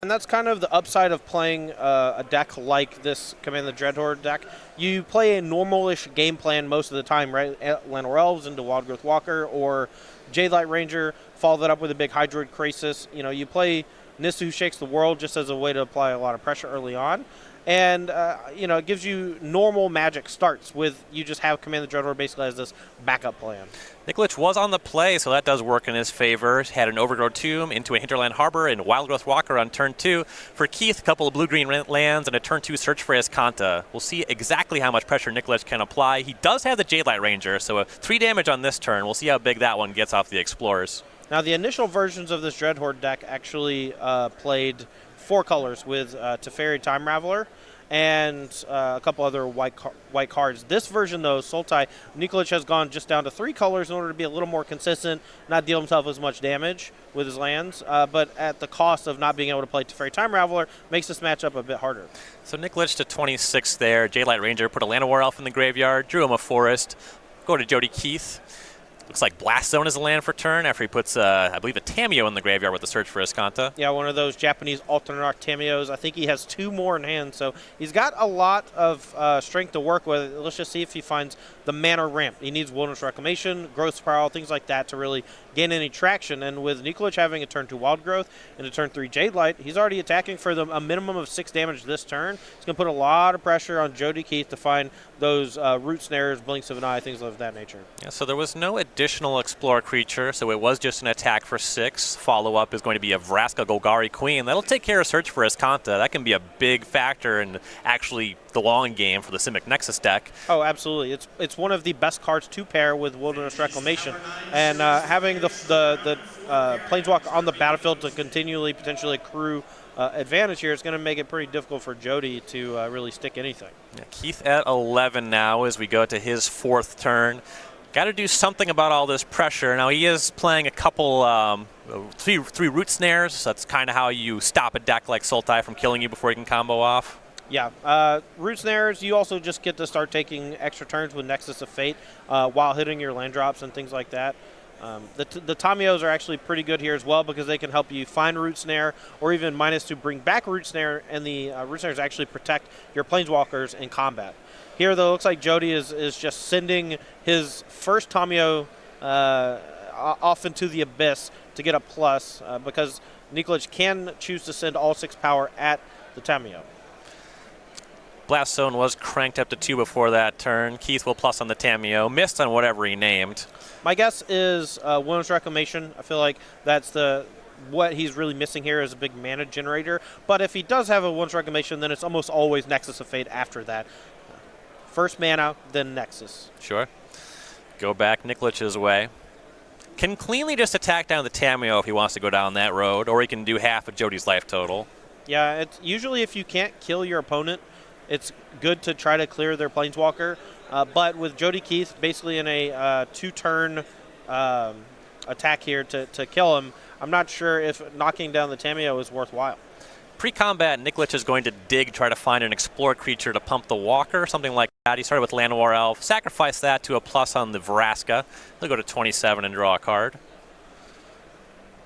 And that's kind of the upside of playing a deck like this Command the Dreadhorde deck. You play a normal-ish game plan most of the time, right? Llanowar Elves into Wildgrowth Walker or Jadelight Ranger, follow that up with a big Hydroid Krasis. You know, you play Nissa Who Shakes the World just as a way to apply a lot of pressure early on. And, you know, it gives you normal Magic starts with you just have Command the Dreadhorde basically as this backup plan. Nikolich was on the play, so that does work in his favor. Had an Overgrown Tomb into a Hinterland Harbor and Wildgrowth Walker on turn 2. For Keith, a couple of blue-green lands and a turn 2 search for Escanta. We'll see exactly how much pressure Nikolich can apply. He does have the Jadelight Ranger, so a 3 damage on this turn. We'll see how big that one gets off the Explorers. Now, the initial versions of this Dreadhorde deck actually played 4 colors with Teferi Time Raveler and a couple other white cards. This version, though, Sultai, Nikolich has gone just down to 3 colors in order to be a little more consistent, not deal himself as much damage with his lands, but at the cost of not being able to play Teferi Time Raveler, makes this matchup a bit harder. So Nikolich to 26 there. Jadelight Ranger put a Llanowar Elf in the graveyard, drew him a forest. Go to Jody Keith. Looks like Blast Zone is a land for turn after he puts, I believe, a Tamiyo in the graveyard with the search for Escanta. Yeah, one of those Japanese alternate art Tamiyos. I think he has 2 more in hand, so he's got a lot of strength to work with. Let's just see if he finds the mana ramp. He needs Wilderness Reclamation, Growth Spiral, things like that to really gain any traction. And with Nikolich having a turn 2 Wild Growth and a turn 3 Jadelight, he's already attacking for a minimum of 6 damage this turn. It's going to put a lot of pressure on Jody Keith to find those Root Snares, Blinks of an Eye, things of that nature. Yeah, so there was no additional Explorer creature, so it was just an attack for 6. Follow-up is going to be a Vraska Golgari Queen. That'll take care of search for Escanta. That can be a big factor in actually the long game for the Simic Nexus deck. Oh, absolutely. It's one of the best cards to pair with Wilderness Reclamation. And having the Planeswalker on the battlefield to continually potentially accrue advantage here is going to make it pretty difficult for Jody to really stick anything. Yeah, Keith at 11 now as we go to his 4th turn. Got to do something about all this pressure. Now, he is playing a couple, three Root Snares. So that's kind of how you stop a deck like Sultai from killing you before you can combo off. Yeah, Root Snares, you also just get to start taking extra turns with Nexus of Fate while hitting your land drops and things like that. The Tamiyos are actually pretty good here as well because they can help you find Root Snare or even -2 bring back Root Snare, and the Root Snares actually protect your Planeswalkers in combat. Here, though, it looks like Jody is just sending his first Tamiyo off into the abyss to get a plus because Nikolich can choose to send all 6 power at the Tamiyo. Blast Zone was cranked up to 2 before that turn. Keith will plus on the Tamiyo. Missed on whatever he named. My guess is Wilderness Reclamation. I feel like that's what he's really missing here is a big mana generator. But if he does have a Wilderness Reclamation, then it's almost always Nexus of Fate after that. First mana, then Nexus. Sure. Go back Nikolich's way. Can cleanly just attack down the Tamiyo if he wants to go down that road, or he can do half of Jody's life total. Yeah, it's usually if you can't kill your opponent, it's good to try to clear their Planeswalker. But with Jody Keith basically in a 2-turn attack here to kill him, I'm not sure if knocking down the Tamiyo is worthwhile. Pre-combat, Nikolich is going to dig, try to find an Explorer creature to pump the Walker, something like that. He started with Llanowar Elf, sacrifice that to a plus on the Vraska. He'll go to 27 and draw a card.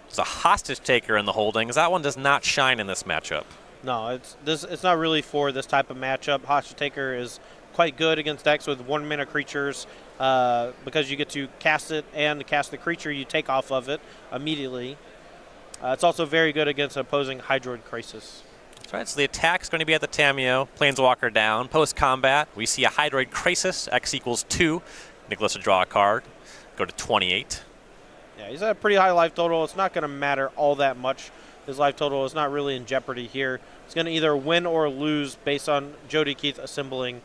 There's a Hostage Taker in the holdings. That one does not shine in this matchup. No, it's not really for this type of matchup. Hostage Taker is quite good against decks with 1-mana creatures because you get to cast it and cast the creature you take off of it immediately. It's also very good against opposing Hydroid Krasis. That's right, so the attack is going to be at the Tamiyo. Planeswalker down. Post-combat, we see a Hydroid Krasis, X equals 2. Nikolich will draw a card. Go to 28. Yeah, he's at a pretty high life total. It's not going to matter all that much. His life total is not really in jeopardy here. He's going to either win or lose based on Jody Keith assembling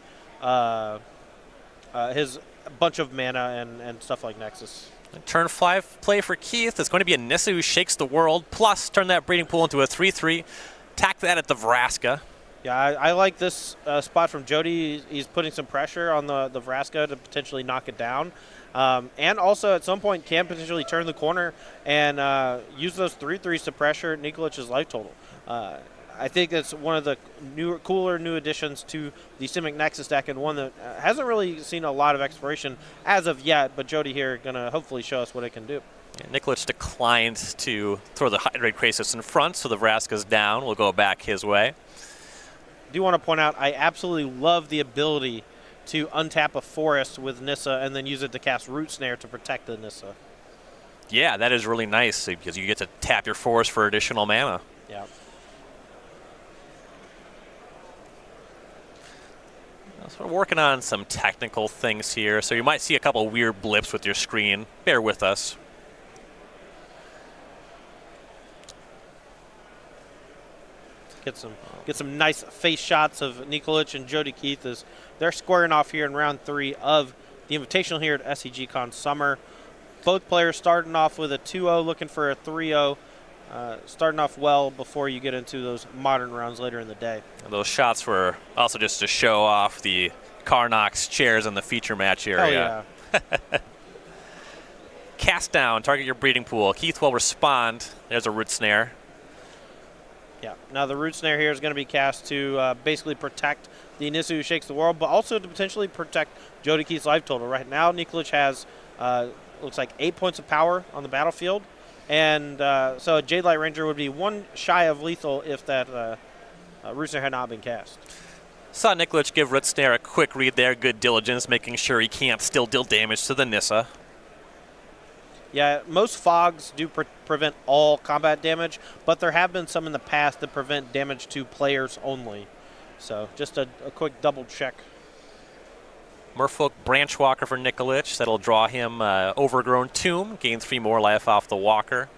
his bunch of mana and stuff like Nexus. Turn 5 play for Keith. It's going to be a Nissa Who Shakes the World, plus turn that Breeding Pool into a 3/3. Tack that at the Vraska. Yeah, I like this spot from Jody. He's putting some pressure on the Vraska to potentially knock it down. And also, at some point, can potentially turn the corner and use those 3/3s to pressure Nikolich's life total. I think that's one of the cooler new additions to the Simic Nexus deck, and one that hasn't really seen a lot of exploration as of yet, but Jody here going to hopefully show us what it can do. And Nikolich declined to throw the Hydrate Krasis in front, so the Vraska's down. We'll go back his way. I do want to point out I absolutely love the ability to untap a forest with Nissa and then use it to cast Root Snare to protect the Nissa. Yeah, that is really nice because you get to tap your forest for additional mana. Yeah. So we're working on some technical things here, so you might see a couple weird blips with your screen. Bear with us. Get some nice face shots of Nikolich and Jody Keith as they're squaring off here in round 3 of the Invitational here at SCGCon Summer. Both players starting off with a 2-0, looking for a 3-0. Starting off well before you get into those modern rounds later in the day. And those shots were also just to show off the Karnox chairs in the feature match area. Oh, yeah. Cast down, target your breeding pool. Keith will respond. There's a Root Snare. Yeah. Now the Root Snare here is going to be cast to basically protect the Nissa who shakes the world, but also to potentially protect Jody Keith's life total. Right now, Nikolich has, looks like 8 points of power on the battlefield. And so a Jade Light Ranger would be 1 shy of lethal if that Root Snare had not been cast. Saw Nikolich give Root Snare a quick read there. Good diligence, making sure he can't still deal damage to the Nissa. Yeah, most fogs do prevent all combat damage, but there have been some in the past that prevent damage to players only. So just a quick double check. Merfolk Branchwalker for Nikolich. That'll draw him Overgrown Tomb. Gain 3 more life off the Walker.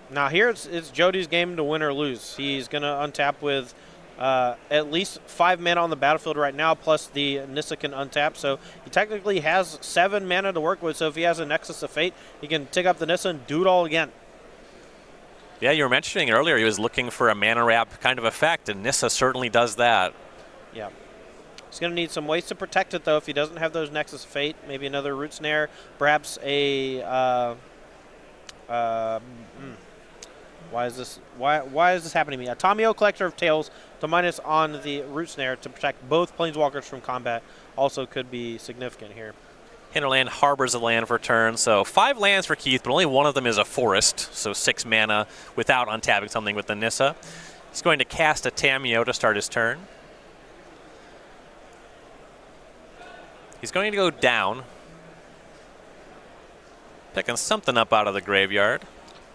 Now here it's Jody's game to win or lose. He's going to untap with at least 5 mana on the battlefield right now, plus the Nissa can untap. So he technically has 7 mana to work with. So if he has a Nexus of Fate, he can take up the Nissa and do it all again. Yeah, you were mentioning earlier he was looking for a mana wrap kind of effect, and Nissa certainly does that. Yeah. He's going to need some ways to protect it, though, if he doesn't have those Nexus of Fate. Maybe another Root Snare, perhaps a... Why is this happening to me? A Tamio Collector of Tales to minus on the Root Snare to protect both Planeswalkers from combat also could be significant here. Hinterland harbors a land for turn, so 5 lands for Keith, but only one of them is a forest, so 6 mana without untapping something with the Nissa. He's going to cast a Tamio to start his turn. He's going to go down, picking something up out of the graveyard.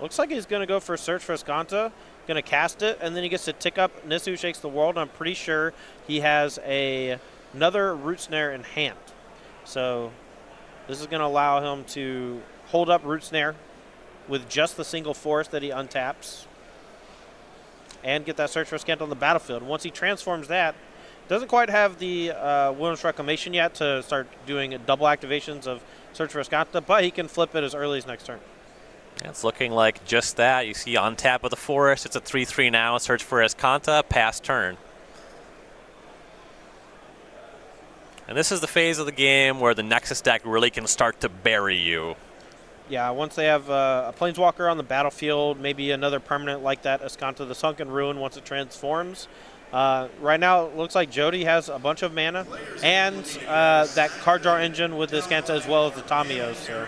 Looks like he's going to go for Search for Escanta, going to cast it, and then he gets to tick up Nissa who Shakes the World. I'm pretty sure he has another Root Snare in hand. So this is going to allow him to hold up Root Snare with just the single forest that he untaps and get that Search for Escanta on the battlefield. Once he transforms that, doesn't quite have the Wilderness Reclamation yet to start doing double activations of Search for Escanta, but he can flip it as early as next turn. It's looking like just that. You see on tap of the forest, it's a 3/3 now. Search for Escanta, pass turn. And this is the phase of the game where the Nexus deck really can start to bury you. Yeah, once they have a Planeswalker on the battlefield, maybe another permanent like that Escanta, the Sunken Ruin, once it transforms. Right now, it looks like Jody has a bunch of mana and that card draw engine with the Escanta as well as the Tamios. So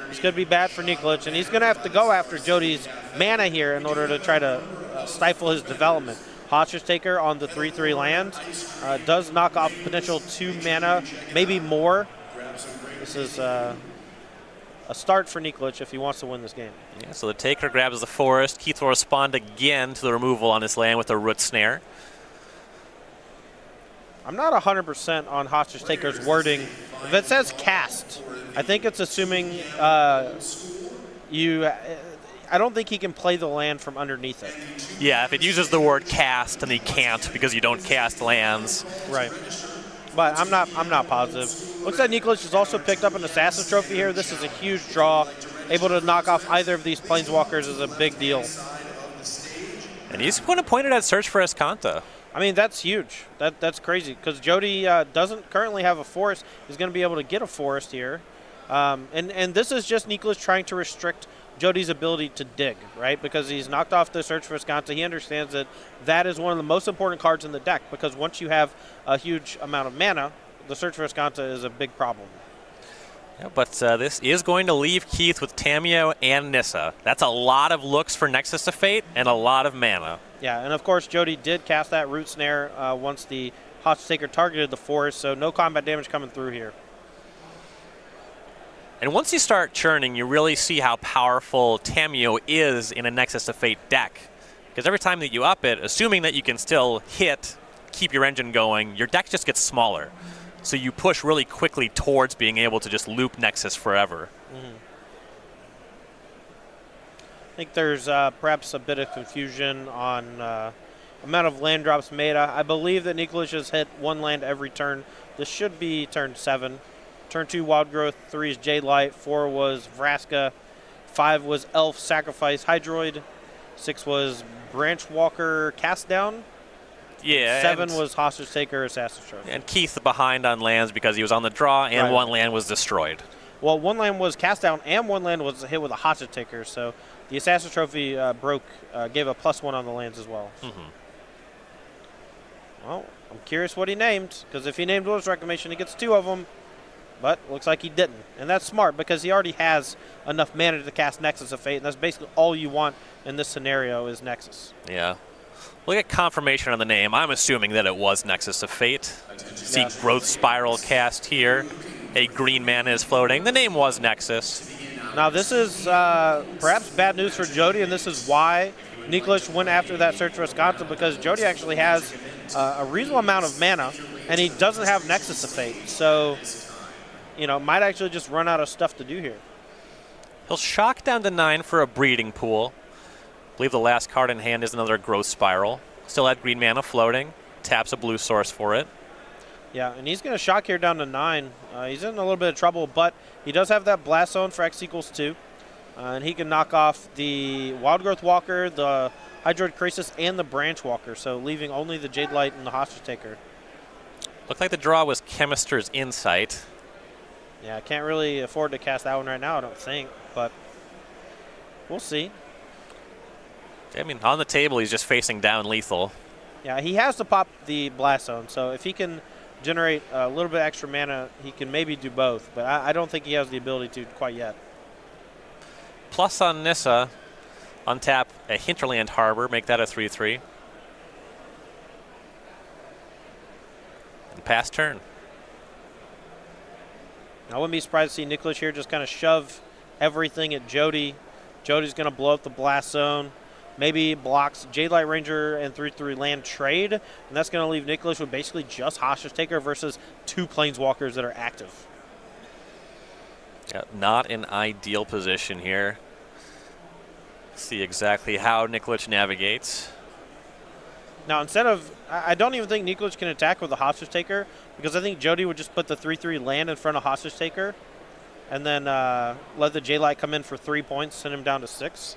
it's going to be bad for Nikolich, and he's going to have to go after Jody's mana here in order to try to stifle his development. Hostage Taker on the 3/3 land does knock off potential 2 mana, maybe more. This is a start for Nikolich if he wants to win this game. Yeah, so the Taker grabs the forest. Keith will respond again to the removal on his land with a Root Snare. I'm not 100% on Hostage Taker's wording. If it says cast, I think it's assuming I don't think he can play the land from underneath it. Yeah, if it uses the word cast, and he can't because you don't cast lands. Right. But I'm not positive. Looks like Nikolich has also picked up an Assassin Trophy here. This is a huge draw. Able to knock off either of these Planeswalkers is a big deal. And he's going to point it at Search for Escanta. I mean, that's huge. That's crazy because Jody doesn't currently have a forest. He's going to be able to get a forest here. And this is just Nikolich trying to restrict Jody's ability to dig, right? Because he's knocked off the Search for Escanta. He understands that that is one of the most important cards in the deck because once you have a huge amount of mana, the Search for Escanta is a big problem. Yeah, but this is going to leave Keith with Tamiyo and Nissa. That's a lot of looks for Nexus of Fate and a lot of mana. Yeah, and of course Jody did cast that Root Snare once the Hostage Taker targeted the forest, so no combat damage coming through here. And once you start churning, you really see how powerful Tamiyo is in a Nexus of Fate deck. Because every time that you up it, assuming that you can still hit, keep your engine going, your deck just gets smaller. So you push really quickly towards being able to just loop Nexus forever. Mm-hmm. I think there's perhaps a bit of confusion on amount of land drops made. I believe that Nikolich has hit one land every turn. This should be turn 7. Turn 2, Wild Growth. 3 is Jade Light. 4 was Vraska. 5 was Elf Sacrifice Hydroid. 6 was Branch Walker Cast Down. Yeah. 7 was Hostage Taker Assassin's Trophy. And Keith behind on lands because he was on the draw and Right. one land was destroyed. Well, one land was Cast Down and one land was hit with a Hostage Taker, so the Assassin's Trophy gave a +1 on the lands as well. Mm-hmm. Well, I'm curious what he named, because if he named Wilderness Reclamation, he gets 2 of them. But looks like he didn't. And that's smart, because he already has enough mana to cast Nexus of Fate, and that's basically all you want in this scenario is Nexus. Yeah. Look at confirmation on the name. I'm assuming that it was Nexus of Fate. See Yeah. Growth Spiral cast here. A green mana is floating. The name was Nexus. Now, this is perhaps bad news for Jody, and this is why Nikolich went after that Search for Escanta, because Jody actually has a reasonable amount of mana, and he doesn't have Nexus of Fate. So, you know, might actually just run out of stuff to do here. He'll shock down to 9 for a Breeding Pool. I believe the last card in hand is another Growth Spiral. Still had green mana floating. Taps a blue source for it. Yeah, and he's going to shock here down to 9. He's in a little bit of trouble, but he does have that Blast Zone for X equals 2. And he can knock off the Wild Growth Walker, the Hydroid Crisis, and the Branch Walker, so leaving only the Jade Light and the Hostage Taker. Looked like the draw was Chemister's Insight. Yeah, I can't really afford to cast that one right now, I don't think, but we'll see. I mean, on the table, he's just facing down lethal. Yeah, he has to pop the Blast Zone, so if he can generate a little bit extra mana, he can maybe do both, but I don't think he has the ability to quite yet. Plus on Nissa, untap a Hinterland Harbor, make that a 3/3. And pass turn. I wouldn't be surprised to see Nikolich here just kind of shove everything at Jody. Jody's going to blow up the Blast Zone. Maybe blocks Jade Light Ranger and 3/3 land trade, and that's going to leave Nikolich with basically just Hostage Taker versus 2 Planeswalkers that are active. Yeah, not an ideal position here. See exactly how Nikolich navigates. Now, instead of, I don't even think Nikolich can attack with a Hostage Taker, because I think Jody would just put the 3/3 land in front of Hostage Taker, and then let the Jade Light come in for 3 points, send him down to 6.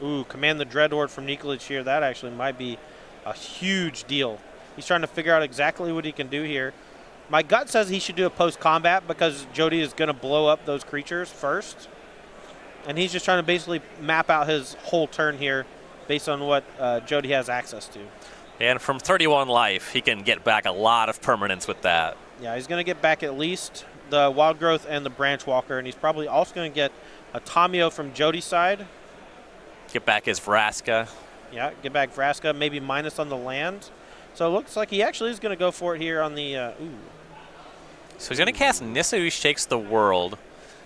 Ooh, Command the Dreadhorde from Nikolich here. That actually might be a huge deal. He's trying to figure out exactly what he can do here. My gut says he should do a post-combat because Jody is going to blow up those creatures first. And he's just trying to basically map out his whole turn here based on what Jody has access to. And from 31 life, he can get back a lot of permanence with that. Yeah, he's going to get back at least the Wild Growth and the Branch Walker, and he's probably also going to get a Tamiyo from Jody's side. Get back his Vraska. Yeah, get back Vraska, maybe minus on the land. So it looks like he actually is going to go for it here on the, ooh. So he's going to cast Nissa, who shakes the world.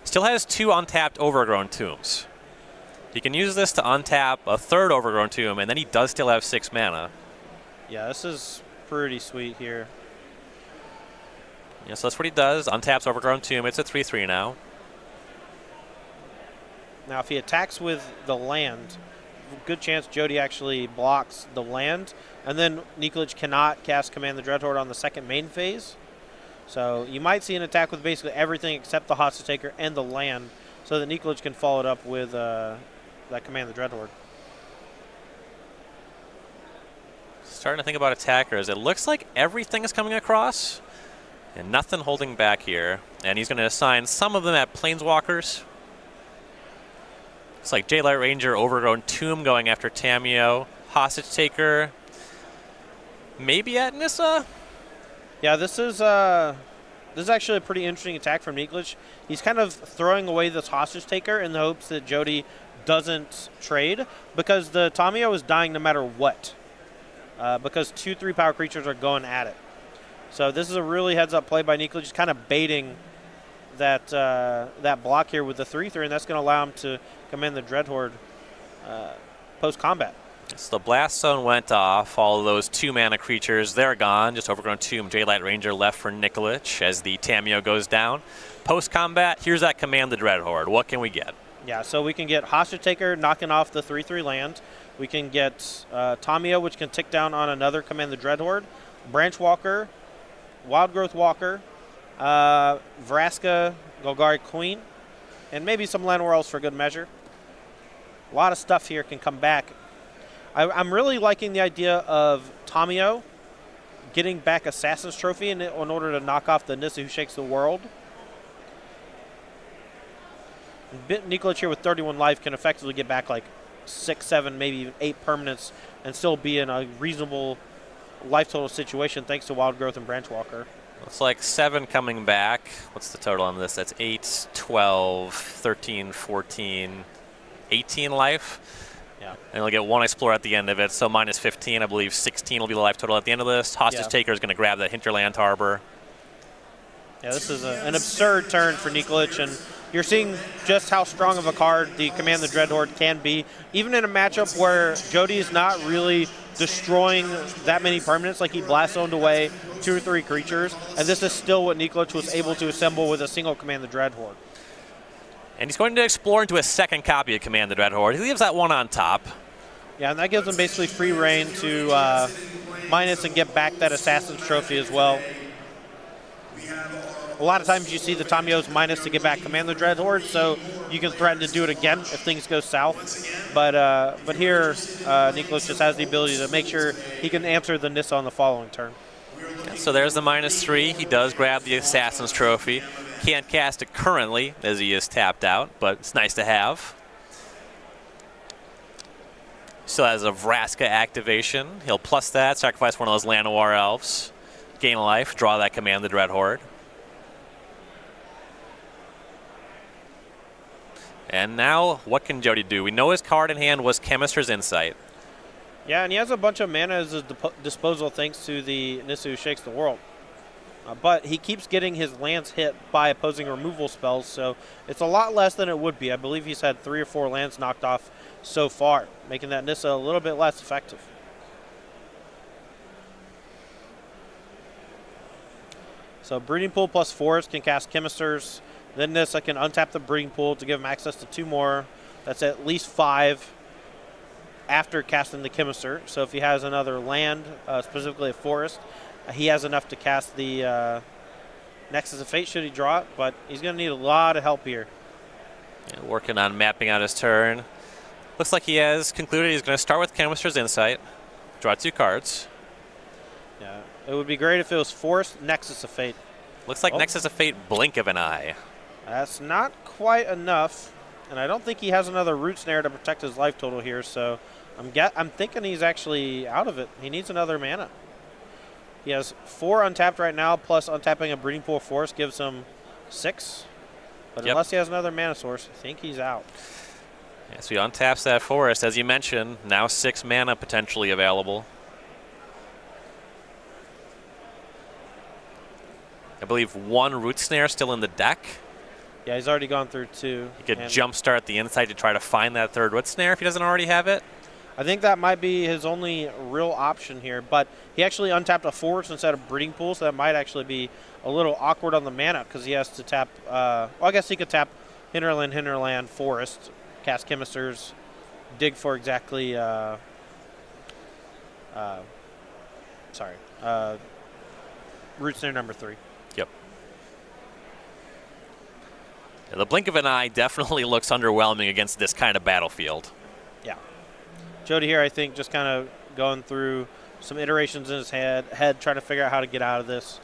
Still has 2 untapped Overgrown Tombs. He can use this to untap a 3rd Overgrown Tomb, and then he does still have 6 mana. Yeah, this is pretty sweet here. Yeah, so that's what he does. Untaps Overgrown Tomb. It's a 3/3 now. Now, if he attacks with the land, good chance Jody actually blocks the land, and then Nikolich cannot cast Command the Dreadhorde on the second main phase. So you might see an attack with basically everything except the Hostage Taker and the land, so that Nikolich can follow it up with that Command the Dreadhorde. Starting to think about attackers. It looks like everything is coming across, and nothing holding back here. And he's going to assign some of them at Planeswalkers. It's like Jade Light Ranger, Overgrown Tomb going after Tamiyo, Hostage Taker, maybe at Nissa. Yeah, this is actually a pretty interesting attack from Nikolich. He's kind of throwing away this hostage taker in the hopes that Jody doesn't trade, because the Tamiyo is dying no matter what, because 2/3 power creatures are going at it. So this is a really heads-up play by Nikolich, just kind of baiting that that block here with the 3/3, and that's going to allow him to command the Dreadhorde post-combat. So the Blast Zone went off. All of those 2-mana creatures, they're gone. Just Overgrown Tomb, Daylight Ranger left for Nikolich as the Tamiyo goes down. Post-combat, here's that Command the Dreadhorde. What can we get? Yeah, so we can get Hostage Taker knocking off the 3/3 land. We can get Tamiyo, which can tick down on another Command the Dreadhorde. Branch Walker, Wild Growth Walker, Vraska, Golgari Queen, and maybe some Land Worlds for good measure. A lot of stuff here can come back. I'm really liking the idea of Tamiyo getting back Assassin's Trophy in order to knock off the Nissa Who Shakes the World. Nikolich here with 31 life can effectively get back like 6, 7, maybe even 8 permanents and still be in a reasonable life total situation thanks to Wild Growth and Branch Walker. Looks like 7 coming back. What's the total on this? That's 8, 12, 13, 14, 18 life. Yeah. And we'll get 1 Explorer at the end of it, so minus 15. I believe 16 will be the life total at the end of this. Hostage Taker is going to grab that Hinterland Harbor. Yeah, this is an absurd turn for Nikolich, and you're seeing just how strong of a card the Command the Dreadhorde can be, even in a matchup where Jody is not really destroying that many permanents. Like, he blast zoned away 2 or 3 creatures, and this is still what Nikolich was able to assemble with a single Command the Dreadhorde. And he's going to explore into a second copy of Command the Dreadhorde. He leaves that one on top. Yeah, and that gives him basically free reign to minus and get back that Assassin's Trophy as well. A lot of times you see the Tamiyo's minus to get back Command the Dreadhorde, so you can threaten to do it again if things go south. But here, Nikolich just has the ability to make sure he can answer the Nissa on the following turn. Yeah, so there's the -3. He does grab the Assassin's Trophy. Can't cast it currently as he is tapped out, but it's nice to have. Still has a Vraska activation. He'll plus that, sacrifice one of those Llanowar Elves, gain a life, draw that Command the Dreadhorde. And now, what can Jody do? We know his card in hand was Chemist's Insight. Yeah, and he has a bunch of mana at his disposal thanks to the Nissa Who Shakes the World. But he keeps getting his lands hit by opposing removal spells, so it's a lot less than it would be. I believe he's had 3 or 4 lands knocked off so far, making that Nissa a little bit less effective. So Breeding Pool plus Forest can cast Chemisters. Then Nissa can untap the Breeding Pool to give him access to 2 more. That's at least 5 after casting the Chemister. So if he has another land, specifically a Forest, he has enough to cast the Nexus of Fate should he draw it, but he's going to need a lot of help here. Yeah, working on mapping out his turn. Looks like he has concluded he's going to start with Chemist's Insight, draw 2 cards. Yeah, it would be great if it was Forest, Nexus of Fate. Looks like Nexus of Fate, blink of an eye. That's not quite enough, and I don't think he has another Root Snare to protect his life total here, so I'm thinking he's actually out of it. He needs another mana. He has 4 untapped right now, plus untapping a Breeding Pool Forest gives him 6. But unless he has another mana source, I think he's out. Yeah, so he untaps that Forest, as you mentioned. Now 6 mana potentially available. I believe 1 Root Snare still in the deck. Yeah, he's already gone through 2. He could jumpstart the Insight to try to find that 3rd Root Snare if he doesn't already have it. I think that might be his only real option here, but he actually untapped a Forest instead of Breeding Pool, so that might actually be a little awkward on the mana because he has to tap, well, I guess he could tap Hinterland, Forest, cast Chemisters, dig for exactly, Root Snare number 3. Yep. Yeah, the blink of an eye definitely looks underwhelming against this kind of battlefield. Yeah. Jody here, I think, just kind of going through some iterations in his head, trying to figure out how to get out of this.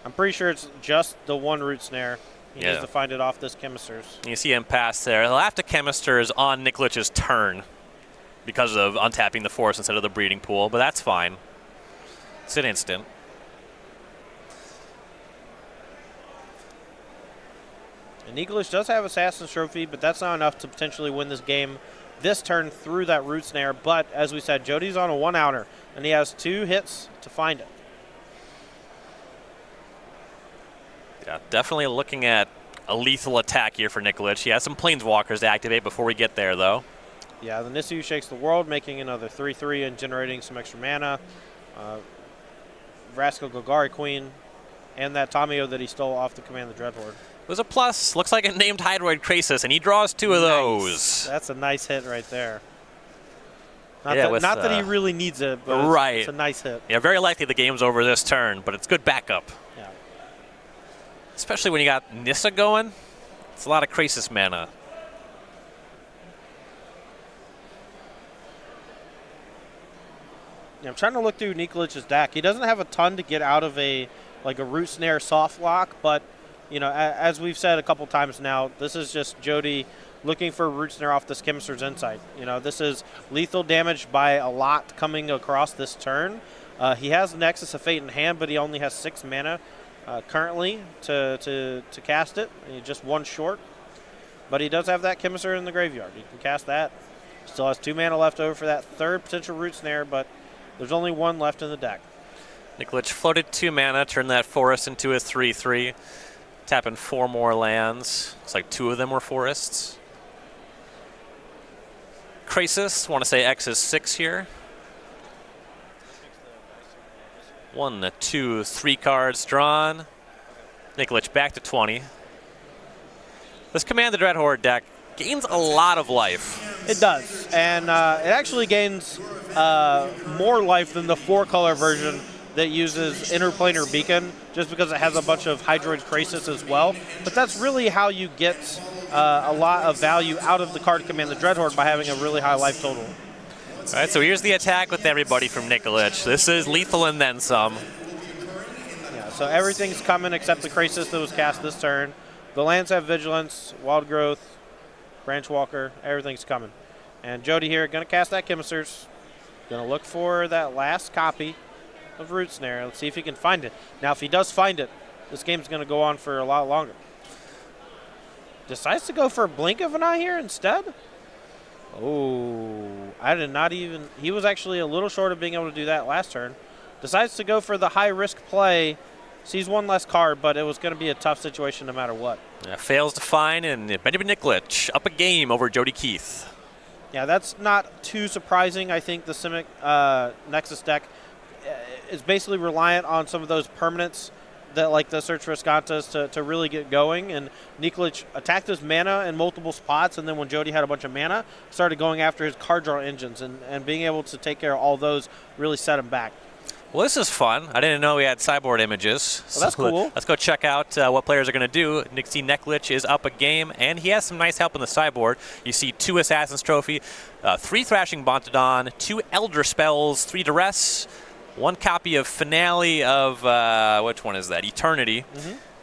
I'm pretty sure it's just the 1 Root Snare. He needs to find it off this Chemisters. You see him pass there. He'll have to Chemisters on Nikolich's turn because of untapping the Forest instead of the Breeding Pool, but that's fine. It's an instant. And Nikolich does have Assassin's Trophy, but that's not enough to potentially win this game this turn through that root snare. But as we said, Jody's on a 1-outer, and he has 2 hits to find it. Yeah, definitely looking at a lethal attack here for Nikolich. He has some Planeswalkers to activate before we get there, though. Yeah, the Nisu shakes the world, making another 3/3 and generating some extra mana. Vraska Golgari Queen, and that Tamiyo that he stole off the Command the Dreadhorde. It was a plus. Looks like it named Hydroid Krasis, and he draws 2 of those. That's a nice hit right there. Not, Yeah, not that he really needs it, but right. It's a nice hit. Yeah, very likely the game's over this turn, but it's good backup. Yeah. Especially when you got Nissa going. It's a lot of Krasis mana. Yeah, I'm trying to look through Nikolich's deck. He doesn't have a ton to get out of a root snare soft lock, but you know, as we've said a couple times now, this is just Jody looking for a root snare off this Chemist's Insight. You know, this is lethal damage by a lot coming across this turn. He has Nexus of Fate in hand, but he only has 6 mana currently to cast it. He's just 1 short, but he does have that Chemist's in the graveyard. He can cast that. Still has 2 mana left over for that 3rd potential root snare, but there's only 1 left in the deck. Nikolich floated 2 mana, turned that forest into a 3/3. Tapping 4 more lands. Looks like 2 of them were forests. Krasis, want to say X is 6 here. 1, 2, 3 cards drawn. Nikolich back to 20. This Command the Dreadhorde deck gains a lot of life. It does, and it actually gains more life than the 4-color version that uses Interplanar Beacon, just because it has a bunch of Hydroid Krasis as well. But that's really how you get a lot of value out of the card Command the Dreadhorde, by having a really high life total. All right, so here's the attack with everybody from Nikolich. This is lethal and then some. Yeah, so everything's coming except the Krasis that was cast this turn. The lands have Vigilance, Wild Growth, Branch Walker, everything's coming. And Jody here, going to cast that Chemist's. Going to look for that last copy of Root Snare. Let's see if he can find it. Now, if he does find it, this game's going to go on for a lot longer. Decides to go for a Blink of an Eye here instead. Oh, I did not even... He was actually a little short of being able to do that last turn. Decides to go for the high-risk play. Sees 1 less card, but it was going to be a tough situation no matter what. Yeah, fails to find, and Benjamin Nikolich up a game over Jody Keith. Yeah, that's not too surprising. I think the Simic Nexus deck is basically reliant on some of those permanents that, like the Search for Escantas, to really get going. And Nikolich attacked his mana in multiple spots, and then when Jody had a bunch of mana, started going after his card draw engines, and being able to take care of all those really set him back. Well, this is fun. I didn't know we had sideboard images. Well, that's cool. Let's go check out what players are going to do. Nixie Nikolich is up a game, and he has some nice help in the sideboard. You see 2 Assassin's Trophy, 3 Thrashing Bontodon, 2 Elder Spells, 3 Duress, 1 copy of Finale of, which one is that? Eternity.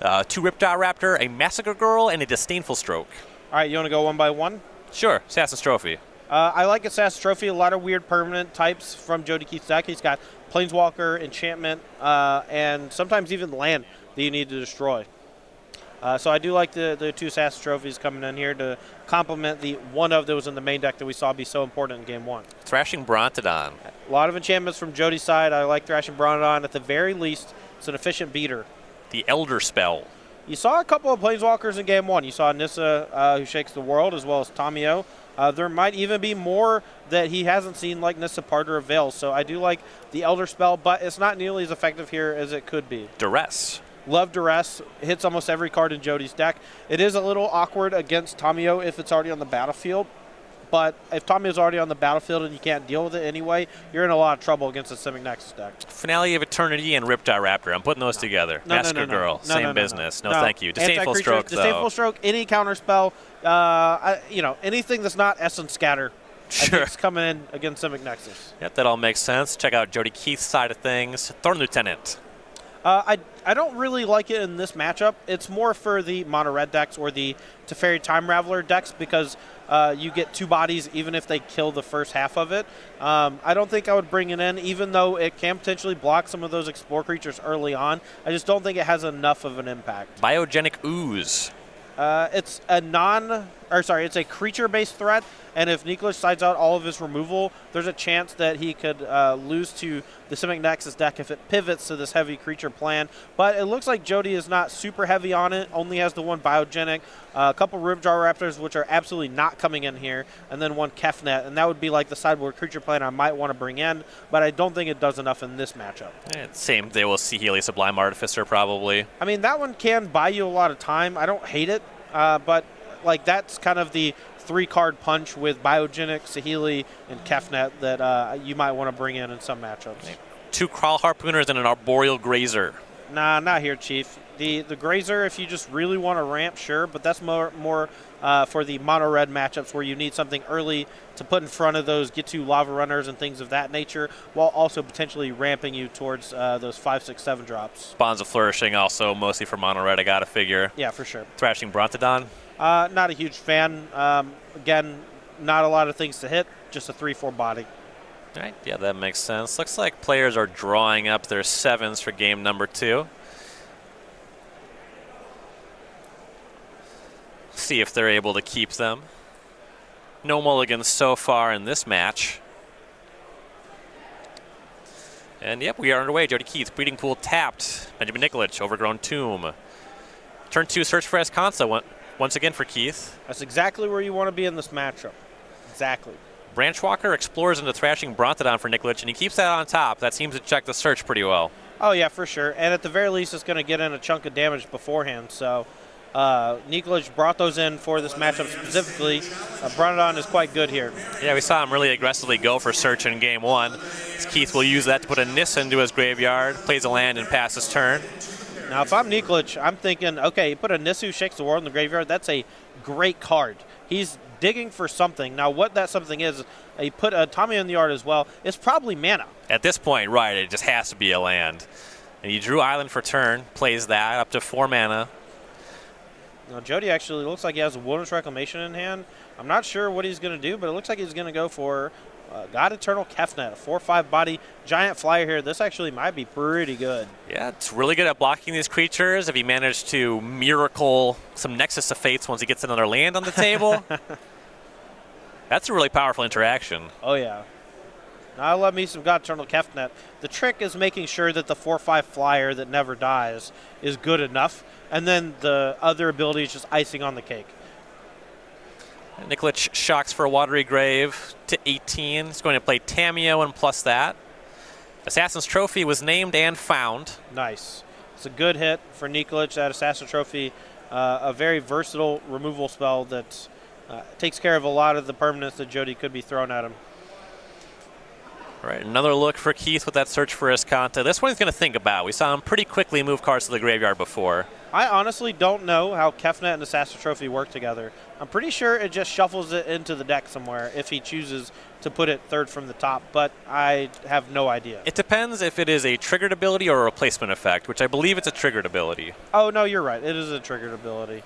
2 Riptide Raptor, a Massacre Girl, and a Disdainful Stroke. All right, you want to go 1 by 1? Sure, Assassin's Trophy. I like Assassin's Trophy. A lot of weird permanent types from Jody Keith's deck. He's got Planeswalker, Enchantment, and sometimes even land that you need to destroy. So I do like the 2 Assassin's Trophies coming in here to complement the one of that was in the main deck that we saw be so important in Game 1. Thrashing Brontodon. A lot of enchantments from Jody's side. I like Thrashing Brontodon. At the very least, it's an efficient beater. The Elder Spell. You saw a couple of Planeswalkers in Game 1. You saw Nissa, who shakes the world, as well as Tamiyo. There might even be more that he hasn't seen, like Nissa Parter of Veils. So I do like the Elder Spell, but it's not nearly as effective here as it could be. Duress. Love Duress. Hits almost every card in Jody's deck. It is a little awkward against Tamiyo if it's already on the battlefield. But if Tamiyo's already on the battlefield and you can't deal with it anyway, you're in a lot of trouble against the Simic Nexus deck. Finale of Eternity and Riptide Raptor. I'm putting those together. Massacre Girl. Same business. No, thank you. Disdainful Stroke, though. Disdainful Stroke, any counter spell, anything that's not Essence Scatter. Sure. I think it's coming in against Simic Nexus. Yep, that all makes sense. Check out Jody Keith's side of things. Thorn Lieutenant. I don't really like it in this matchup. It's more for the mono red decks or the Teferi Time Raveler decks because you get 2 bodies even if they kill the first half of it. I don't think I would bring it in, even though it can potentially block some of those Explore creatures early on. I just don't think it has enough of an impact. Biogenic Ooze. It's a creature-based threat, and if Nikolich sides out all of his removal, there's a chance that he could lose to the Simic Nexus deck if it pivots to this heavy creature plan. But it looks like Jody is not super heavy on it, only has the one Biogenic, a couple Ripjaw Raptors, which are absolutely not coming in here, and then one Kefnet, and that would be like the sideboard creature plan I might want to bring in, but I don't think it does enough in this matchup. Same, they will see Healy Sublime Artificer probably. I mean, that one can buy you a lot of time. I don't hate it, but like that's kind of the 3-card punch with Biogenic, Saheeli, and Kefnet that you might want to bring in some matchups. 2 Crawl Harpooners and an Arboreal Grazer. Nah, not here, Chief. The Grazer, if you just really want to ramp, sure, but that's more for the mono-red matchups where you need something early to put in front of those get to Lava Runners and things of that nature, while also potentially ramping you towards those 5, 6, 7 drops. Bonds of Flourishing also mostly for mono-red, I gotta figure. Yeah, for sure. Thrashing Brontodon. Not a huge fan. Again, not a lot of things to hit, just a 3-4 body. All right, yeah, that makes sense. Looks like players are drawing up their 7s for game number 2. See if they're able to keep them. No mulligans so far in this match. And yep, we are underway. Jody Keith, Breeding Pool tapped. Benjamin Nikolich, Overgrown Tomb. Turn 2, Search for Esconsa once again for Keith. That's exactly where you want to be in this matchup. Exactly. Branchwalker explores into Thrashing Brontodon for Nikolich, and he keeps that on top. That seems to check the search pretty well. Oh, yeah, for sure. And at the very least, it's going to get in a chunk of damage beforehand. So Nikolich brought those in for this matchup specifically. Brontodon is quite good here. Yeah, we saw him really aggressively go for search in game 1. Keith will use that to put a Nissa into his graveyard, plays a land, and passes turn. Now, if I'm Nikolich, I'm thinking, okay, you put a Nissu Shakes the World in the graveyard. That's a great card. He's digging for something. Now, what that something is, you put a Tamiyo in the yard as well. It's probably mana. At this point, right, it just has to be a land. And you drew Island for turn, plays that up to 4 mana. Now, Jody actually looks like he has a Wilderness Reclamation in hand. I'm not sure what he's going to do, but it looks like he's going to go for God Eternal Kefnet, a 4/5 body giant flyer here. This actually might be pretty good. Yeah, it's really good at blocking these creatures. If he managed to miracle some Nexus of Fates once he gets another land on the table, that's a really powerful interaction. Oh, yeah. Now, I love me some God Eternal Kefnet. The trick is making sure that the 4/5 flyer that never dies is good enough, and then the other ability is just icing on the cake. Nikolich shocks for a Watery Grave to 18. He's going to play Tamiyo and plus that. Assassin's Trophy was named and found. Nice. It's a good hit for Nikolich, that Assassin's Trophy. A very versatile removal spell that takes care of a lot of the permanents that Jody could be throwing at him. All right, another look for Keith with that Search for Esconta. This one he's going to think about. We saw him pretty quickly move cards to the graveyard before. I honestly don't know how Kefnet and Assassin's Trophy work together. I'm pretty sure it just shuffles it into the deck somewhere if he chooses to put it third from the top, but I have no idea. It depends if it is a triggered ability or a replacement effect, which I believe it's a triggered ability. Oh, no, you're right. It is a triggered ability.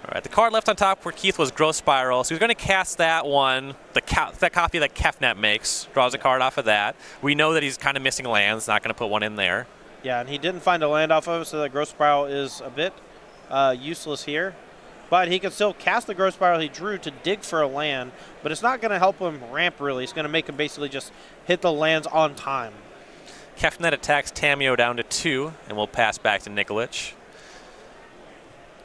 All right, the card left on top for Keith was Growth Spiral, so he's going to cast that one, that copy that Kefnet makes, draws a card off of that. We know that he's kind of missing lands, not going to put one in there. Yeah, and he didn't find a land off of it, so that Growth Spiral is a bit useless here. But he can still cast the Growth Spiral he drew to dig for a land, but it's not going to help him ramp, really. It's going to make him basically just hit the lands on time. Kefnet attacks Tamiyo down to 2, and we'll pass back to Nikolich.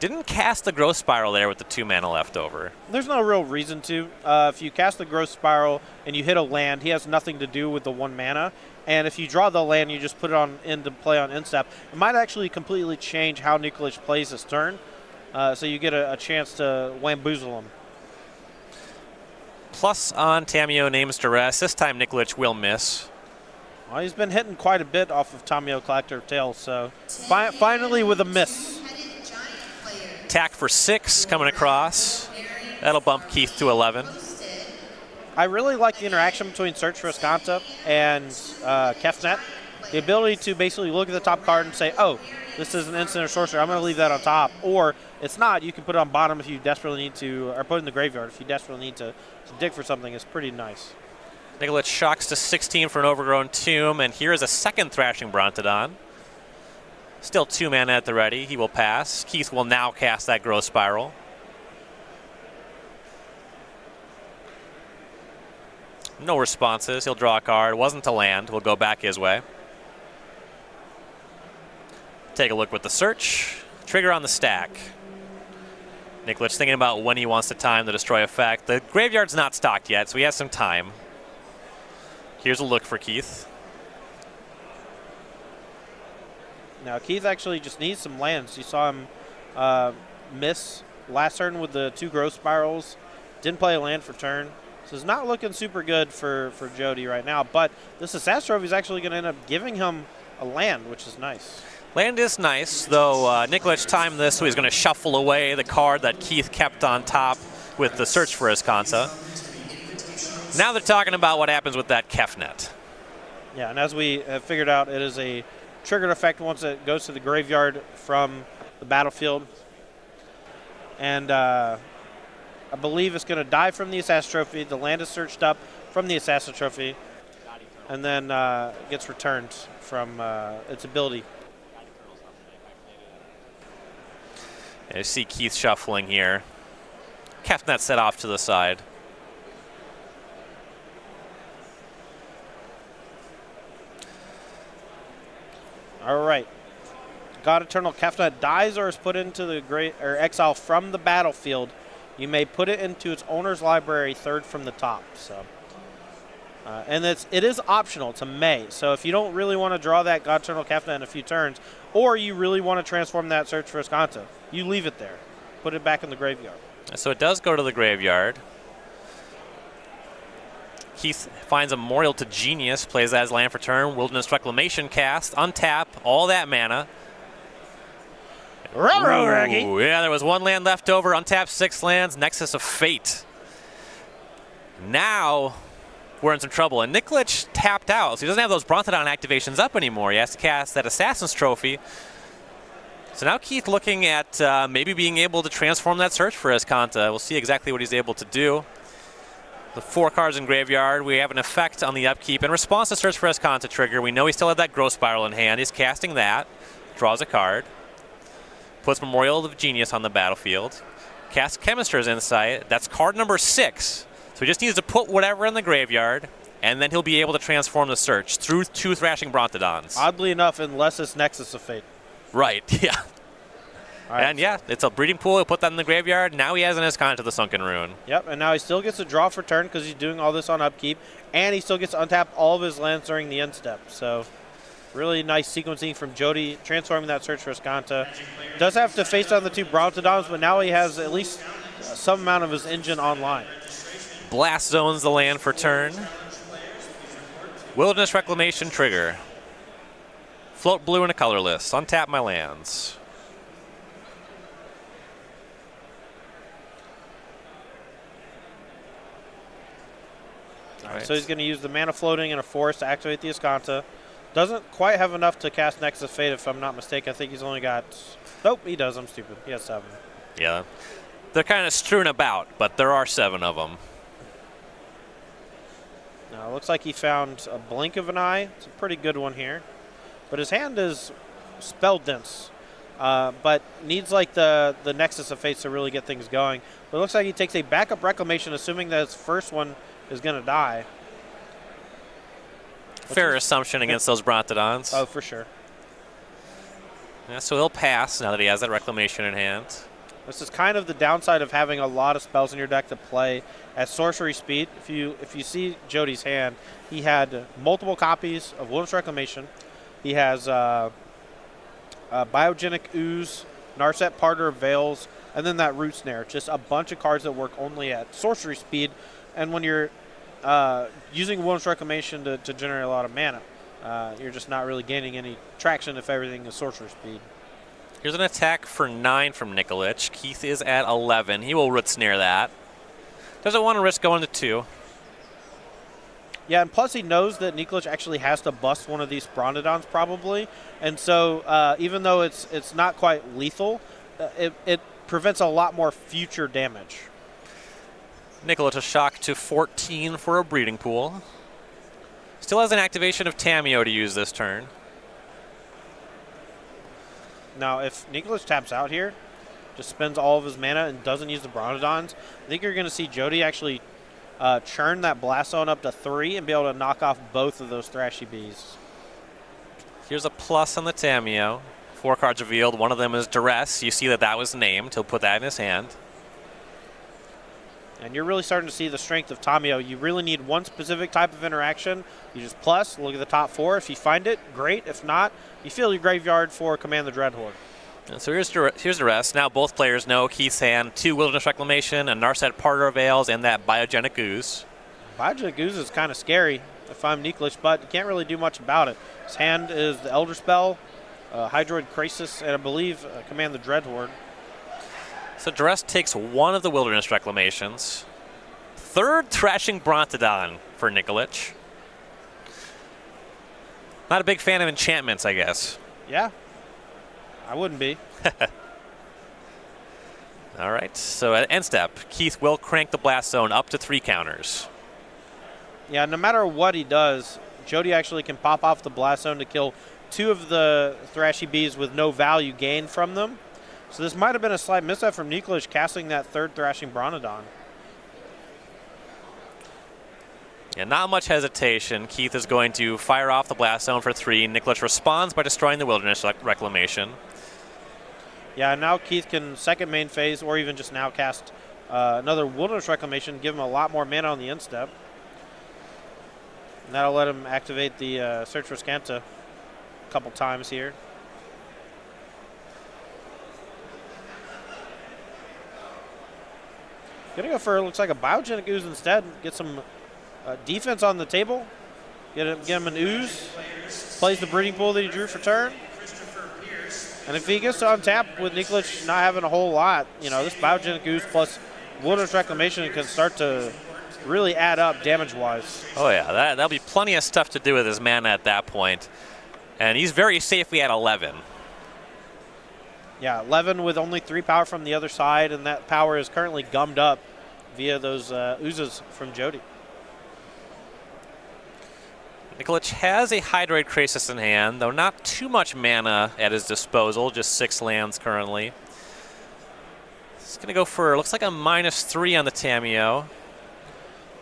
Didn't cast the Growth Spiral there with the 2 mana left over. There's no real reason to. If you cast the Growth Spiral and you hit a land, he has nothing to do with the 1 mana. And if you draw the land, you just put it on into play on instep. It might actually completely change how Nikolich plays his turn. So you get a chance to wamboozle him. Plus on Tamiyo names Duress. This time Nikolich will miss. Well, he's been hitting quite a bit off of Tamiyo Collector of Tales, so finally with a miss. Attack for 6 coming across. That'll bump Keith to 11. I really like the interaction between Search for Esconta and Kefnet. The ability to basically look at the top card and say, oh, this is an instant or sorcery, I'm going to leave that on top. Or it's not, you can put it on bottom if you desperately need to, or put it in the graveyard if you desperately need to dig for something. It's pretty nice. Nikolich shocks to 16 for an Overgrown Tomb, and here is a second Thrashing Brontodon. Still 2 mana at the ready. He will pass. Keith will now cast that Growth Spiral. No responses. He'll draw a card. Wasn't to land. Will go back his way. Take a look with the search. Trigger on the stack. Nikolich thinking about when he wants to time the destroy effect. The graveyard's not stocked yet, so he has some time. Here's a look for Keith. Now, Keith actually just needs some lands. You saw him miss last turn with the 2 Growth Spirals. Didn't play a land for turn. So it's not looking super good for Jody right now. But this Assassin Trophy is actually going to end up giving him a land, which is nice. Land is nice, though Nikolich timed this, so he's going to shuffle away the card that Keith kept on top with the search for Escanta. Now they're talking about what happens with that Kefnet. Yeah, and as we have figured out, it is a triggered effect once it goes to the graveyard from the battlefield. And I believe it's going to die from the Assassin Trophy. The land is searched up from the Assassin Trophy, and then gets returned from its ability. Yeah, you see Keith shuffling here. Kefnet set off to the side. All right. God Eternal Kefnet dies or is put into the exile from the battlefield. You may put it into its owner's library, 3rd from the top. So, and it is optional. It's a may. So if you don't really want to draw that God Eternal Kefnet in a few turns, or you really want to transform that search for Escanta, you leave it there. Put it back in the graveyard. So it does go to the graveyard. Keith finds a Memorial to Genius, plays that as land for turn. Wilderness Reclamation cast, untap, all that mana. Ooh, yeah, there was 1 land left over. Untap 6 lands. Nexus of Fate. Now we're in some trouble. And Nikolich tapped out, so he doesn't have those Brontodon activations up anymore. He has to cast that Assassin's Trophy. So now Keith looking at maybe being able to transform that search for Escanta. We'll see exactly what he's able to do. The 4 cards in graveyard. We have an effect on the upkeep. In response to search for Escanta trigger, we know he still had that Growth Spiral in hand. He's casting that. Draws a card. Puts Memorial of Genius on the battlefield. Casts Chemister's Insight. That's card number 6. So he just needs to put whatever in the graveyard, and then he'll be able to transform the search through 2 Thrashing Brontodons. Oddly enough, unless it's Nexus of Fate. Right, yeah. Right, and yeah, it's a breeding pool. He'll put that in the graveyard. Now he has an Escanta to the Sunken Rune. Yep, and now he still gets a draw for turn because he's doing all this on upkeep, and he still gets to untap all of his lands during the end step. So really nice sequencing from Jody, transforming that search for Escanta. Does have to face down the 2 Brontodons, but now he has at least some amount of his engine online. Blast zones the land for turn. Wilderness Reclamation trigger. Float blue in a colorless. Untap my lands. All right. So he's going to use the mana floating and a forest to activate the Escanta. Doesn't quite have enough to cast Nexus of Fate, if I'm not mistaken. I think he's only got... Nope, he does. I'm stupid. He has 7. Yeah. They're kind of strewn about, but there are 7 of them. Now, it looks like he found a Blink of an Eye. It's a pretty good one here. But his hand is spell dense, but needs like the Nexus of Fates to really get things going. But it looks like he takes a backup Reclamation, assuming that his first one is going to die. Fair assumption against those Brontodons. Oh, for sure. Yeah, so he'll pass now that he has that Reclamation in hand. This is kind of the downside of having a lot of spells in your deck to play at sorcery speed. If you see Jody's hand, he had multiple copies of Wilderness Reclamation. He has Biogenic Ooze, Narset Parter of Veils, and then that Root Snare. Just a bunch of cards that work only at sorcery speed. And when you're using Wilderness Reclamation to generate a lot of mana, you're just not really gaining any traction if everything is sorcery speed. Here's an attack for 9 from Nikolich. Keith is at 11. He will Root Snare that. Doesn't want to risk going to 2. Yeah, and plus he knows that Nikolich actually has to bust one of these Brontodons probably. And so even though it's not quite lethal, it prevents a lot more future damage. Nikolich a shock to 14 for a breeding pool. Still has an activation of Tamiyo to use this turn. Now, if Nikolich taps out here, just spends all of his mana and doesn't use the Bronodons, I think you're going to see Jody actually churn that Blast Zone up to 3 and be able to knock off both of those Thrashy Bees. Here's a plus on the Tamiyo. 4 cards revealed. One of them is Duress. You see that was named. He'll put that in his hand. And you're really starting to see the strength of Tamiyo. You really need one specific type of interaction. You just plus, look at the top 4. If you find it, great. If not, you fill your graveyard for Command the Dreadhorde. And so here's the rest. Now both players know Keith's hand, 2 Wilderness Reclamation, a Narset Parter Veils, and that Biogenic Ooze. Biogenic Ooze is kind of scary if I'm Nikolich, but you can't really do much about it. His hand is the Elder Spell, Hydroid Krasis, and I believe Command the Dreadhorde. So Duress takes 1 of the Wilderness Reclamations. 3rd Thrashing Brontodon for Nikolich. Not a big fan of enchantments, I guess. Yeah, I wouldn't be. All right, so at end step, Keith will crank the Blast Zone up to 3 counters. Yeah, no matter what he does, Jody actually can pop off the Blast Zone to kill 2 of the Thrashy Bees with no value gained from them. So this might have been a slight misstep from Nikolich casting that 3rd Thrashing Bronodon. And not much hesitation. Keith is going to fire off the Blast Zone for 3. Nikolich responds by destroying the Wilderness Reclamation. Yeah, now Keith can second main phase or even just now cast another Wilderness Reclamation, give him a lot more mana on the end step. And that'll let him activate the Search for Scanta a couple times here. Gonna go for, looks like a Biogenic Ooze instead. Get some defense on the table. Get him an Ooze. Plays the Breeding Pool that he drew for turn. And if he gets to untap with Nikolich not having a whole lot, you know, this Biogenic Ooze plus Wilderness Reclamation can start to really add up damage-wise. Oh yeah, that'll be plenty of stuff to do with his mana at that point. And he's very safely at 11. Yeah, 11 with only 3 power from the other side, and that power is currently gummed up via those oozes from Jody. Nikolich has a Hydroid Krasis in hand, though not too much mana at his disposal, just 6 lands currently. He's going to go for, looks like a -3 on the Tamiyo.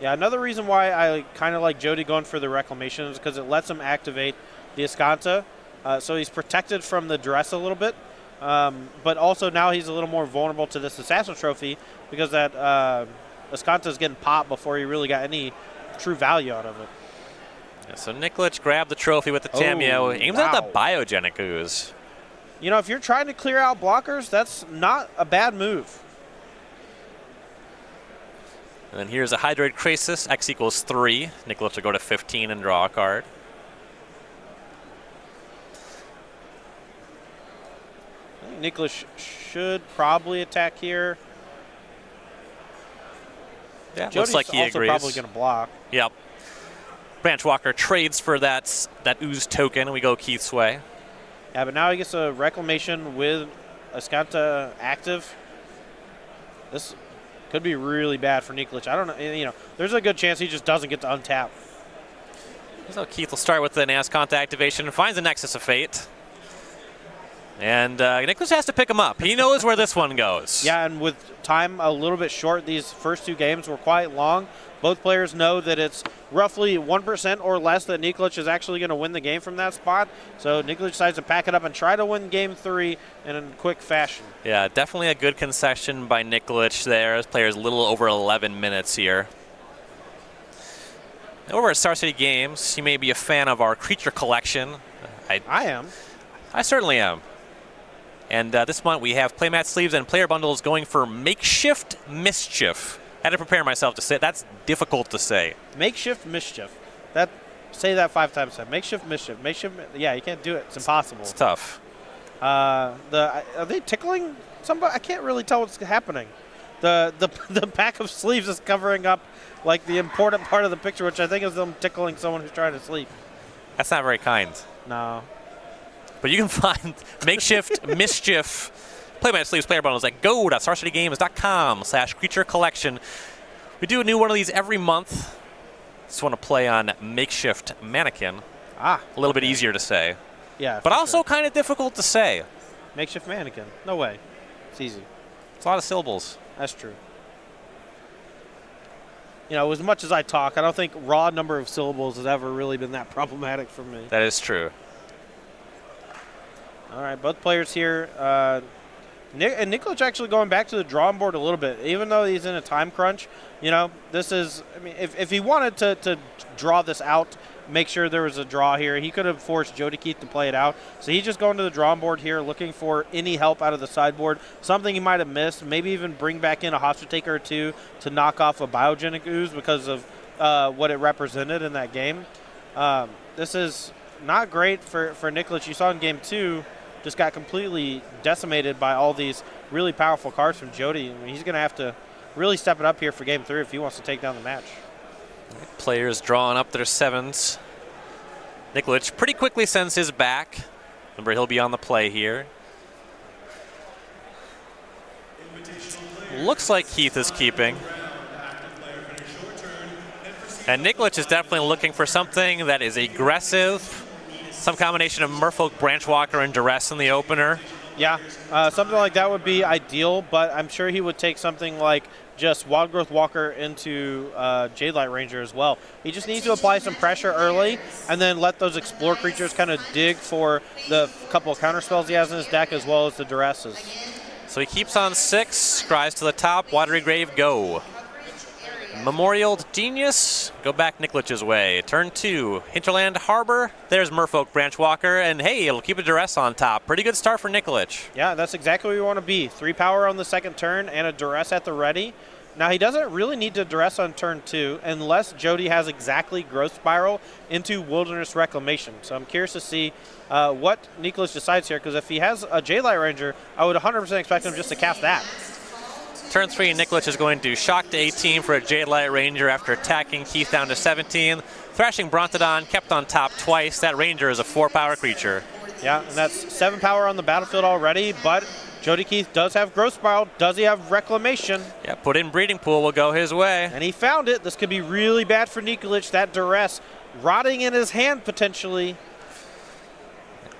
Yeah, another reason why I kind of like Jody going for the Reclamation is because it lets him activate the Ascanta, so he's protected from the Duress a little bit. But also now he's a little more vulnerable to this Assassin Trophy because that Ascanta is getting popped before he really got any true value out of it. Yeah, so Nikolich grabbed the trophy with the Tamiyo, aims at the Biogenic Ooze. You know, if you're trying to clear out blockers, that's not a bad move. And then here's a Hydroid Krasis, X equals 3. Nikolich will go to 15 and draw a card. I think Nikolich should probably attack here. Yeah, Jody's looks like he also agrees. probably going to block. Yep. Branchwalker trades for that Ooze token, and we go Keith's way. Yeah, but now he gets a Reclamation with Ascanta active. This could be really bad for Nikolich. I don't know. You know, there's a good chance he just doesn't get to untap. So Keith will start with an Ascanta activation and finds a Nexus of Fate. And Nikolich has to pick him up. He knows where this one goes. Yeah, and with time a little bit short, these first 2 games were quite long. Both players know that it's roughly 1% or less that Nikolich is actually going to win the game from that spot. So Nikolich decides to pack it up and try to win game 3 in a quick fashion. Yeah, definitely a good concession by Nikolich there. This player's a little over 11 minutes here. Over at Star City Games, you may be a fan of our creature collection. I am. I certainly am. And this month we have playmat sleeves and player bundles going for Makeshift Mischief. I had to prepare myself to say it. That's difficult to say. Makeshift Mischief. Say that 5 times. Makeshift Mischief. Yeah, you can't do it. It's impossible. It's tough. Are they tickling somebody? I can't really tell what's happening. The pack of sleeves is covering up like the important part of the picture, which I think is them tickling someone who's trying to sleep. That's not very kind. No. But you can find Makeshift Mischief playmat sleeves player bundles at go.starcitygames.com/creature collection. We do a new one of these every month. Just want to play on Makeshift Mannequin. A little bit easier to say. Yeah. But also kind of difficult to say. Makeshift mannequin. No way. It's easy. It's a lot of syllables. That's true. You know, as much as I talk, I don't think raw number of syllables has ever really been that problematic for me. That is true. All right, both players here. And Nikolich actually going back to the drawing board a little bit, even though he's in a time crunch. You know, this is, I mean, if he wanted to draw this out, make sure there was a draw here, he could have forced Jody Keith to play it out. So he's just going to the drawing board here, looking for any help out of the sideboard, something he might have missed, maybe even bring back in a Hostage Taker or two to knock off a Biogenic Ooze because of what it represented in that game. This is not great for Nikolich. You saw in game 2, just got completely decimated by all these really powerful cards from Jody. I mean, he's going to have to really step it up here for game 3 if he wants to take down the match. Players drawing up their 7s. Nikolich pretty quickly sends his back. Remember, he'll be on the play here. Looks like Keith is keeping. And Nikolich is definitely looking for something that is aggressive. Some combination of Merfolk, Branchwalker, and Duress in the opener. Yeah, something like that would be ideal, but I'm sure he would take something like just Wildgrowth Walker into Jadelight Ranger as well. He just needs to apply some pressure early and then let those Explore creatures kind of dig for the couple of counter spells he has in his deck as well as the Duresses. So he keeps on 6, scries to the top, Watery Grave, go. Memorial Genius, go back Nikolich's way. Turn 2, Hinterland Harbor. There's Merfolk Branchwalker, and hey, it'll keep a Duress on top. Pretty good start for Nikolich. Yeah, that's exactly where you want to be. 3 power on the second turn and a Duress at the ready. Now, he doesn't really need to Duress on turn 2 unless Jody has exactly Growth Spiral into Wilderness Reclamation. So I'm curious to see what Nikolich decides here, because if he has a Jadelight Ranger, I would 100% expect him just to cast that. Turn 3, Nikolich is going to shock to 18 for a Jadelight Ranger after attacking Keith down to 17. Thrashing Brontodon, kept on top twice. That Ranger is a 4-power creature. Yeah, and that's 7 power on the battlefield already, but Jody Keith does have Growth Spiral. Does he have Reclamation? Yeah, put in Breeding Pool will go his way. And he found it. This could be really bad for Nikolich. That Duress rotting in his hand potentially.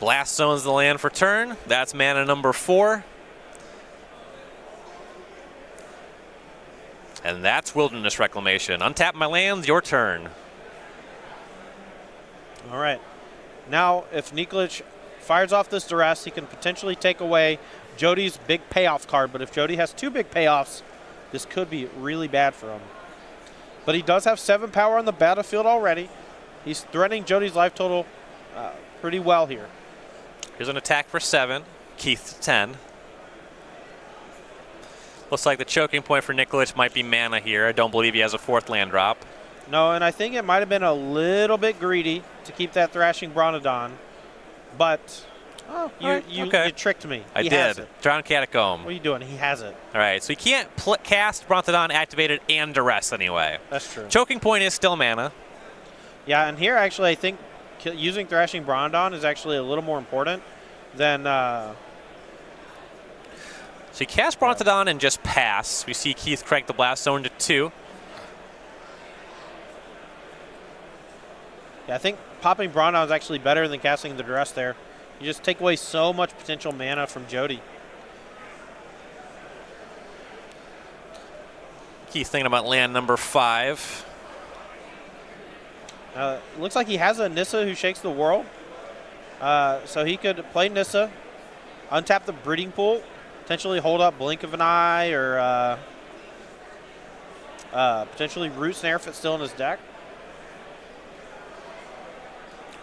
Blast zones the land for turn. That's mana number 4. And that's Wilderness Reclamation. Untap my lands, your turn. All right. Now, if Nikolich fires off this Duress, he can potentially take away Jody's big payoff card. But if Jody has 2 big payoffs, this could be really bad for him. But he does have 7 power on the battlefield already. He's threatening Jody's life total pretty well here. Here's an attack for 7. Keith 10. Looks like the choking point for Nikolich might be mana here. I don't believe he has a 4th land drop. No, and I think it might have been a little bit greedy to keep that Thrashing Brontodon. But you tricked me. I did. Drowned Catacomb. What are you doing? He has it. All right, so he can't cast Brontodon activated and Duress anyway. That's true. Choking point is still mana. Yeah, and here actually I think using Thrashing Brontodon is actually a little more important than... So he casts Brontodon and just pass. We see Keith crank the Blast Zone to 2. Yeah, I think popping Brontodon is actually better than casting the Duress there. You just take away so much potential mana from Jody. Keith thinking about land number 5. Looks like he has a Nissa who shakes the world. So he could play Nissa, untap the Breeding Pool, potentially hold up Blink of an Eye, or potentially Root Snare if it's still in his deck.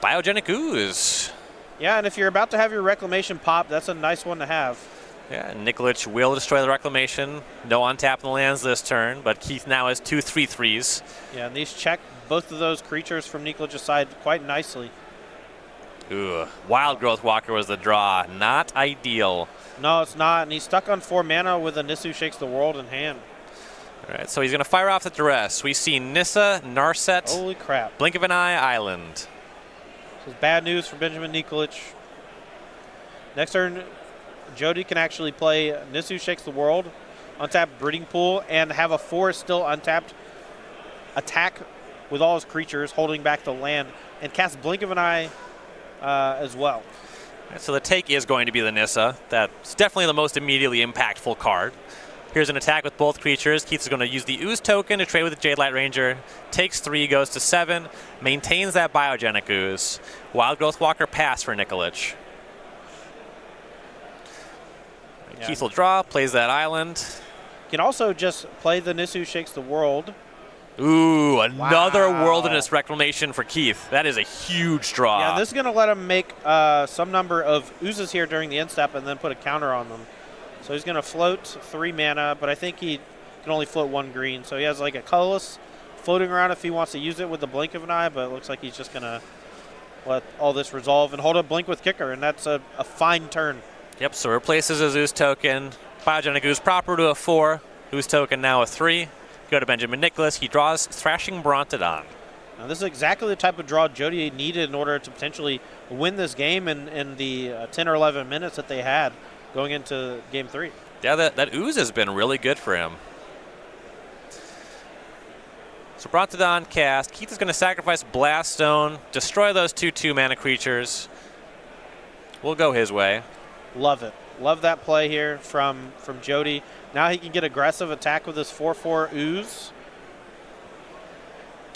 Biogenic Ooze. Yeah, and if you're about to have your Reclamation pop, that's a nice one to have. Yeah, Nikolich will destroy the Reclamation. No untap the lands this turn, but Keith now has 2 3/3s. Yeah, and these check both of those creatures from Nikolich's side quite nicely. Ooh, Wild Growth Walker was the draw. Not ideal. No, it's not, and he's stuck on 4 mana with a Nissa Who Shakes the World in hand. All right, so he's going to fire off the Duress. We see Nissa, Narset, Holy crap. Blink of an Eye, Island. This is bad news for Benjamin Nikolich. Next turn, Jody can actually play Nissa Who Shakes the World, untap Breeding Pool, and have a 4 still untapped attack with all his creatures, holding back the land, and cast Blink of an Eye as well. So the take is going to be the Nissa. That's definitely the most immediately impactful card. Here's an attack with both creatures. Keith is going to use the Ooze token to trade with the Jade Light Ranger. Takes 3, goes to 7, maintains that Biogenic Ooze. Wild Growth Walker pass for Nikolich. Yeah. Keith will draw, plays that island. You can also just play the Nisu Shakes the World. Ooh, another Wow. Wilderness Reclamation for Keith. That is a huge draw. Yeah, this is going to let him make some number of oozes here during the end step and then put a counter on them. So he's going to float 3 mana, but I think he can only float 1 green. So he has like a colorless floating around if he wants to use it with the blink of an eye, but it looks like he's just going to let all this resolve and hold a blink with kicker, and that's a fine turn. Yep, so replaces his Ooze token. Biogenic Ooze proper to a 4. Ooze token now a 3. Go to Benjamin Nicholas. He draws Thrashing Brontodon. Now, this is exactly the type of draw Jody needed in order to potentially win this game in the 10 or 11 minutes that they had going into Game 3. Yeah, that Ooze has been really good for him. So Brontodon cast. Keith is going to sacrifice Blast Stone, destroy those 2/2 mana creatures. We'll go his way. Love it. Love that play here from Jody. Now he can get aggressive attack with his 4/4 Ooze.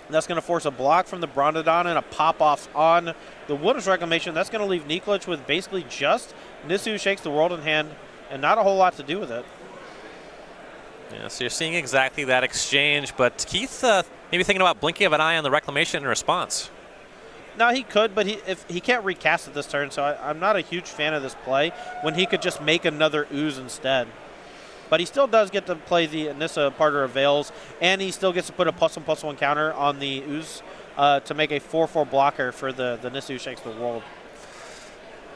That's going to force a block from the Brontodon and a pop-off on the Wilderness Reclamation. That's going to leave Nikolich with basically just Nisu Shakes the World in hand and not a whole lot to do with it. Yeah, so you're seeing exactly that exchange, but Keith maybe thinking about blinking of an eye on the Reclamation in response. No, he could, but if he can't recast it this turn, so I'm not a huge fan of this play when he could just make another Ooze instead. But he still does get to play the Nissa Parter of Veils, and he still gets to put a +1/+1 counter on the Ooze to make a 4/4 blocker for the Nisu Shakes the World.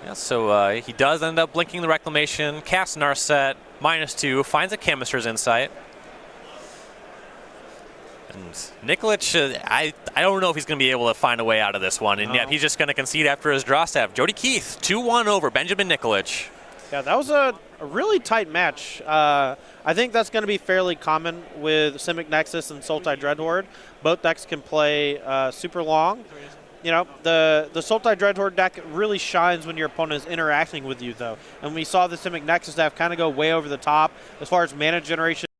Yeah, so he does end up blinking the Reclamation, casts Narset, -2, finds a Chemister's Insight. And Nikolich, I don't know if he's going to be able to find a way out of this one. And yet he's just going to concede after his draw step. Jody Keith, 2-1 over Benjamin Nikolich. Yeah, that was a really tight match. I think that's going to be fairly common with Simic Nexus and Sultai Dreadhorde. Both decks can play super long. You know, the Sultai Dreadhorde deck really shines when your opponent is interacting with you, though. And we saw the Simic Nexus deck kind of go way over the top as far as mana generation.